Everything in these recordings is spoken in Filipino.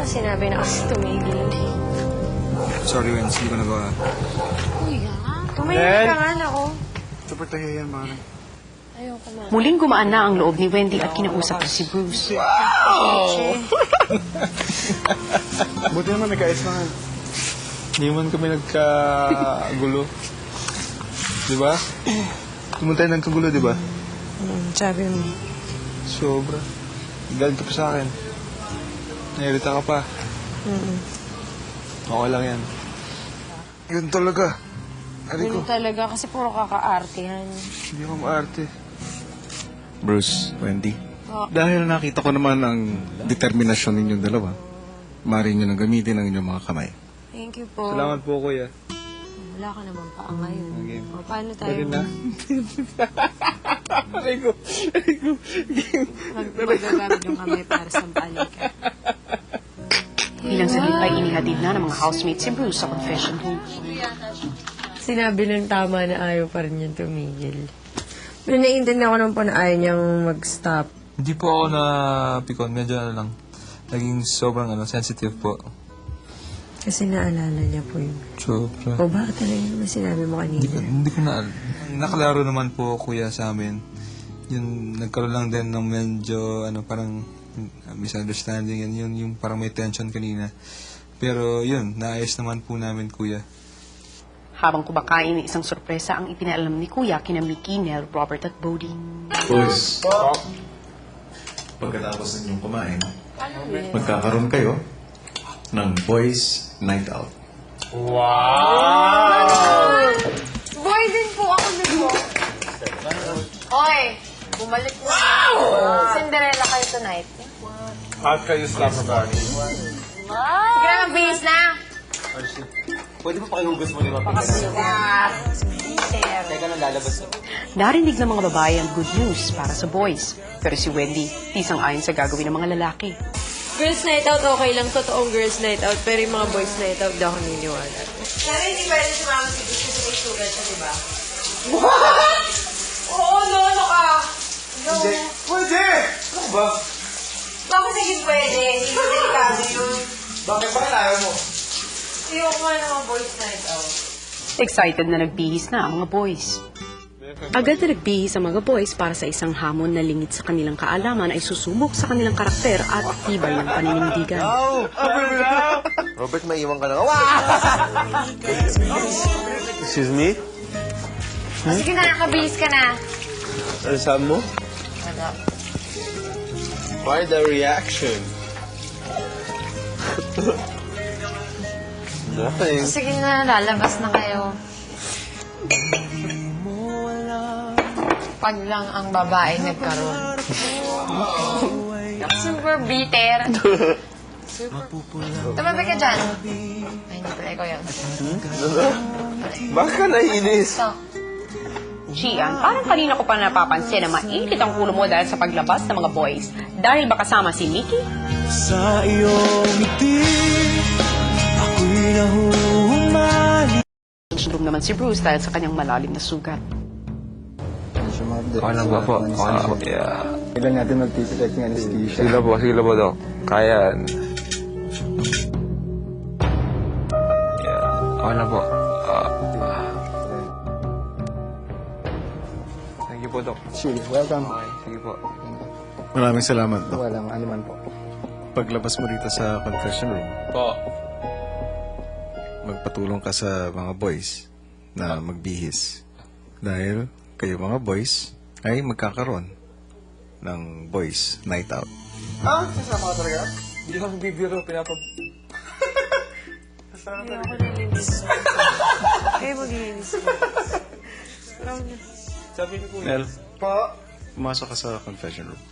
sinabi na kasi tumigil. Sorry, Wendy. Hindi ko nagawa. Kuya, tumigil ka nga ako. Super tayo yan, Mara. Ayoko na. Muling gumaan na ang loob ni Wendy at kinausap si Bruce. Buti naman nagkaayos na nga. Hindi man kami nagkagulo. Diba? Hindi tayo nagkagulo, diba? Sabi mo. Sobra. Galit ka pa sa akin. Nairita ka pa. Okay lang yan. Yun talaga. Yun talaga kasi puro kakaartihan. Hindi ako maarte. Bruce, Wendy. Dahil nakita ko naman ang determinasyon ninyong dalawa, maaari nyo nang gamitin ang inyong mga kamay. Thank you po. Salamat po, kuya. Wala ka naman pa ngayon. Okay. O, paano tayo? Pwede na? Rico. Magagamit yung kamay para sa balikan. Bilang saglit ay inihatid na ng mga housemates si Bruce sa confession room. Sinabi ng tama na ayaw pa rin niyang tumigil. Pero naiintindihan ko naman po na ayaw niyang mag-stop. Hindi po ako na-pikon. Medyo lang. Naging sobrang sensitive po. Kasi naalala niya po yun. Sobra. O bakit talaga naman sinabi mo kanina? Hindi ko na... Nakalaro naman po, kuya, sa amin. Yun, nagkaroon lang din ng medyo, parang misunderstanding. Yun, yung parang may tension kanina. Pero yun, naayos naman po namin, kuya. Habang kumakain, isang sorpresa ang ipinaalam ni Kuya kina Mickey, Nell, Robert at Bodie. Boys, pagkatapos ninyong kumain, magkakaroon kayo ng boys night out. Boy din po ako nito. Oy, bumalik mo. Wow! Cinderella kayo tonight. At kayo slumber party. Sige na, magbihis na. Pwede mo pakihugas mo, di ba? Teka nang lalabas na. Narinig ng mga babae ang good news para sa boys. Pero si Wendy, tisang-ayon sa gagawin ng mga lalaki. Girls night out, okay lang. Totoong girls night out. Pero yung mga boys night out, di ako niniwala. Pero hindi pwede sumama si Bruce kasi may sugat siya, di ba? What? Oo, no, ano ka? No. Pwede! Ano ba? Bakit hindi pwede? Hindi ko delikado yun. Bakit ayaw mo? Ayoko nga naman boys night out. Excited na nagbihis na ang mga boys. Agad na nagbihis ang mga boys para sa isang hamon na lingid sa kanilang kaalaman ay susubok sa kanilang karakter at tibay ng paninindigan. Robert, maiwan ka na. Excuse me? Sige na, nakabihis ka na. Ano sabi mo? Why the reaction? Nothing. Sige na, lalabas na kayo. Pag lang ang babae nagkaroon. Super bitter. Tumabi ka dyan. Ay, hindi pala ikaw yun. Bakit ka naiinis? So, Gian, parang kanina ko pa napapansin na mainit ang ulo mo dahil sa paglabas ng mga boys. Dahil ba kasama si Mickey? Sa iyong ngiti, ako'y nahuhumali. Room naman si Bruce dahil sa kanyang malalim na sugat. Okay lang ba po? Okay lang po. Yeah. Kailan natin magtititect ng anesthesia? Sige lang po, Dok. Kaya yan. Yeah. Okay lang po. Thank you po, Dok. Chill, welcome. Okay, sige po. Maraming salamat, Doc. Walang anuman po. Paglabas mo dito sa confession room, Po. magpatulong ka sa mga boys na magbihis. Dahil kayo mga boys ay magkakaroon ng boys night out. Sasama ka talaga? Hindi ako bibiro, hindi ako nalinis. Kayo maglinis ko. Sabi ni Kuya. Nel, Pa? pumasok ka sa confession room.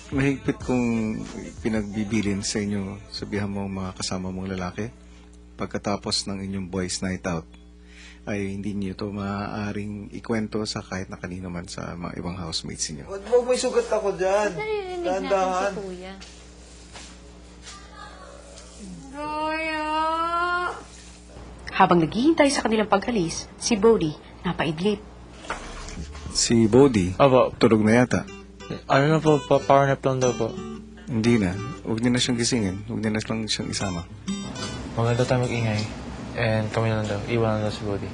Mahigpit kung pinagbibilin sa inyo, sabihan mo ang mga kasama mong lalaki, pagkatapos ng inyong boys night out, ay hindi niyo ito maaaring ikwento sa kahit na kanino man sa mga ibang housemates niyo. Huwag mo, may sugat ako dyan. Narinig Dahan-dahan. natin si Kuya. Kuya! Habang naghihintay sa kanilang pag-alis, si Bodie napaidlip. Si Bodie, Opo. tulog na yata. Ano na po, power nap lang daw po. Hindi na. Huwag niyo na siyang gisingin. Huwag niyo na lang siyang isama. Maganda tayo mag-ingay. And kami na lang daw. Iwan na daw si Bodhi.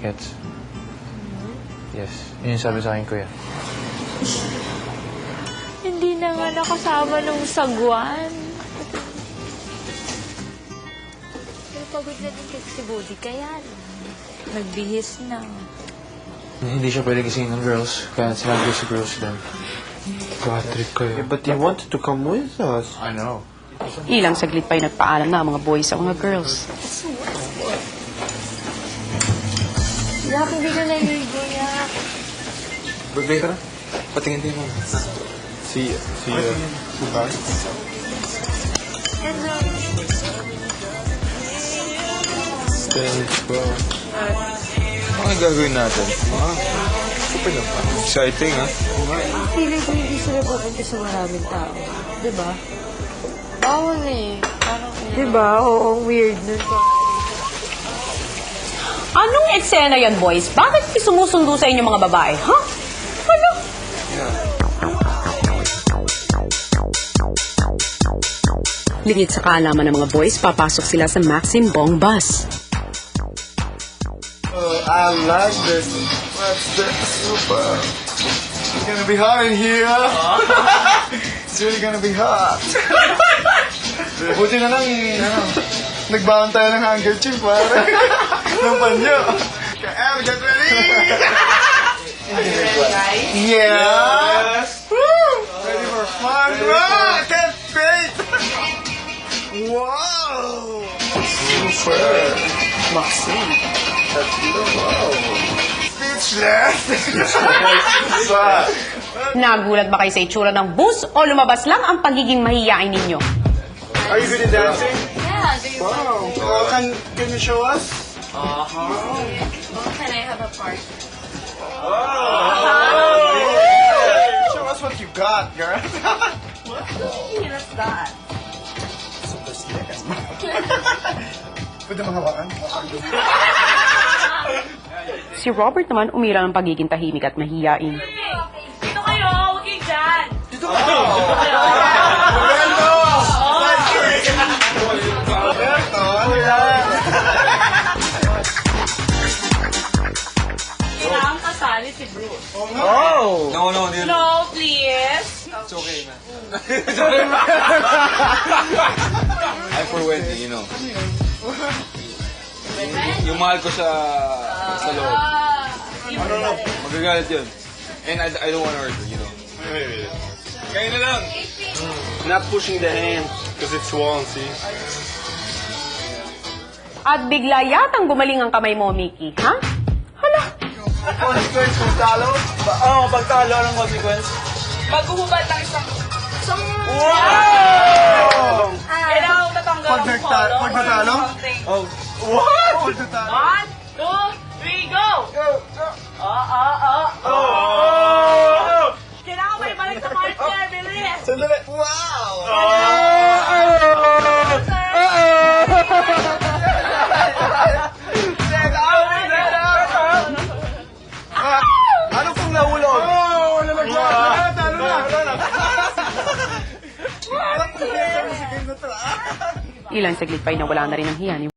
Gets? Yes. Yun yung sabi sa akin, kuya. Hindi na nga nakasama nung sagwan. Pero pagod na din kasi si Bodhi, kaya nagbihis na. Hindi siya pwede gisingin ng girls. Kaya sinabi ko si girls din. God trip kayo. But he wanted to come with us. I know. Ilang saglit pa'y nagpaalam na ang mga boys sa mga girls. Yak, hindi ka naligo, Yak. Birthday ka na? Patingin-tingin mo. See you. Thanks, bro. Ano ang gagawin natin? Super lang pa. Exciting, ha? Feeling ko hindi sila pupunta sa maraming tao. Diba? Bawal eh. Parang, diba? Oo, weird nun. Anong eksena yan, boys? Bakit may sumusundo sa inyo mga babae, ha? Ano? Lingid sa kaalaman ng mga boys, papasok sila sa Maxim Bong bus. Oh, I like this. What's this? Super. It's gonna be hot in here. It's really gonna be hot. Buti na lang, nagbaon tayo ng handkerchief, pare. Ng panyo. Em, get ready! Yes! Woo! Ready for fun? Wow! I can't wait! Wow! Super! Maxine! Wow! Speechless! Nagulat ba kayo sa itsura ng bus o lumabas lang ang pagiging mahiyain ninyo? Are you good at dancing? Yeah, do you Wow! Can you show us? Can I have a part? Show us what you got, girl. What's that? Pwede mahawakan? Si Robert naman umira ng pagiging tahimik at mahiyain. Dito kayo! Huwag kayo dyan! Kailangan kasali si Bruce. Oh! No, hindi. No, please! It's okay, man. I'm for Wendy, you know. Yung mahal ko sa loob. Magagalit yun. And I don't want to hurt her, you know. Wait. Kayo na lang! Not pushing the hand because it's swollen, see? At bigla yatang gumaling ang kamay mo, Mickey, ha? Hala! Consequence kung talo? Oo, pagtalo ng consequence. Maghuhubad ng isang... Wow! Kailangan matanggal ang polo. Pag natalo? Oh. What? Pag natalo? 1, 2, 3, go! Kailangan may balik sa partner, bilis! Sandali. Wow! Ano kung nahulog? Oh, nalagyan. Talo na. Ilang saglit pa'y nawala na rin ang hiya ni